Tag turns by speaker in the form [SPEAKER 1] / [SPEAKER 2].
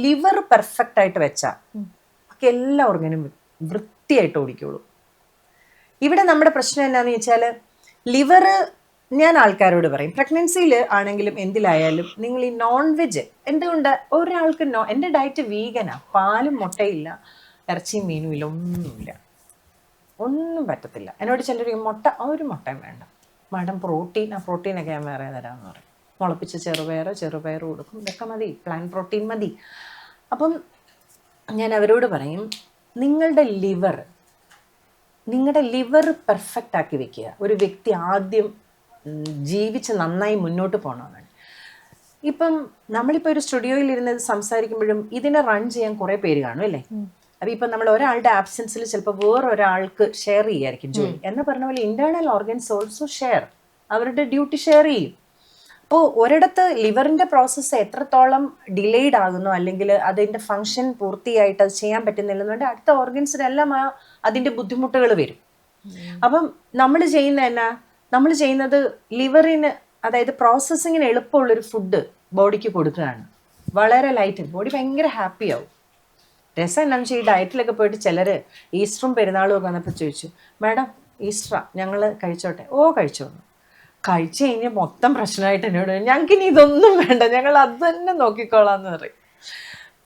[SPEAKER 1] Liver perfect ആയിട്ട് വെച്ചാൽ ബാക്കി എല്ലാ ഓർഗനും വൃത്തിയായിട്ട് ഓടിക്കോളൂ. ഇവിടെ നമ്മുടെ പ്രശ്നം എന്താണെന്ന് വെച്ചാൽ ലിവർ, ഞാൻ ആൾക്കാരോട് പറയും, പ്രഗ്നൻസിയിൽ ആണെങ്കിലും എന്തിലായാലും നിങ്ങൾ ഈ നോൺ വെജ്, എന്തുകൊണ്ട് ഒരാൾക്ക് എൻ്റെ ഡയറ്റ് വീഗനാ, പാലും മുട്ടയില്ല, ഇറച്ചിയും മീനും ഇല്ല, ഒന്നുമില്ല, ഒന്നും പറ്റത്തില്ല. എന്നോട് ചിലർ മുട്ട, ഒരു മുട്ടയും വേണ്ട മാഡം, പ്രോട്ടീനൊക്കെ ഞാൻ വേറെ തരാമെന്ന് പറയും. മുളപ്പിച്ച ചെറുപയർ കൊടുക്കും, ഇതൊക്കെ മതി, പ്ലാൻ പ്രോട്ടീൻ മതി. അപ്പം ഞാൻ അവരോട് പറയും, നിങ്ങളുടെ ലിവർ പെർഫെക്റ്റ് ആക്കി വെക്കുക. ഒരു വ്യക്തി ആദ്യം ജീവിച്ച് നന്നായി മുന്നോട്ട് പോകണമെന്നാണ്. ഇപ്പം നമ്മളിപ്പോൾ ഒരു സ്റ്റുഡിയോയിൽ ഇരുന്ന് സംസാരിക്കുമ്പോഴും ഇതിനെ റൺ ചെയ്യാൻ കുറേ പേര് കാണും അല്ലേ? അപ്പം ഇപ്പം നമ്മൾ ഒരാളുടെ ആബ്സെൻസിൽ ചിലപ്പോൾ വേറൊരാൾക്ക് ഷെയർ ചെയ്യായിരിക്കും ജോലി. എന്ന് പറഞ്ഞ പോലെ ഇന്റേണൽ ഓർഗൻസ് ഓൾസോ ഷെയർ, അവരുടെ ഡ്യൂട്ടി ഷെയർ ചെയ്യും. അപ്പോൾ ഒരിടത്ത് ലിവറിന്റെ പ്രോസസ്സ് എത്രത്തോളം ഡിലേഡ് ആകുന്നു, അല്ലെങ്കിൽ അതിന്റെ ഫങ്ഷൻ പൂർത്തിയായിട്ട് അത് ചെയ്യാൻ പറ്റുന്നില്ലെന്നുണ്ടെങ്കിൽ അടുത്ത ഓർഗൻസിനെല്ലാം അതിന്റെ ബുദ്ധിമുട്ടുകൾ വരും. അപ്പം നമ്മൾ ചെയ്യുന്നത് ലിവറിന്, അതായത് പ്രോസസ്സിങ്ങിന് എളുപ്പമുള്ളൊരു ഫുഡ് ബോഡിക്ക് കൊടുക്കുകയാണ്. വളരെ ലൈറ്റ്, ബോഡി ഭയങ്കര ഹാപ്പി ആവും. രസം എന്താണെന്ന് വെച്ചാൽ ഈ ഡയറ്റിലൊക്കെ പോയിട്ട് ചിലർ ഈസ്റ്ററും പെരുന്നാളും ഒക്കെ വന്നപ്പോൾ ചോദിച്ചു, മാഡം ഈസ്റ്ററാ, ഞങ്ങൾ കഴിച്ചോട്ടെ? ഓ കഴിച്ചോളൂ. കഴിച്ചു കഴിഞ്ഞാൽ മൊത്തം പ്രശ്നമായിട്ട് എന്നോട്, ഞങ്ങൾക്കിനി ഇതൊന്നും വേണ്ട, ഞങ്ങൾ അത് തന്നെ നോക്കിക്കോളാന്ന് പറയും.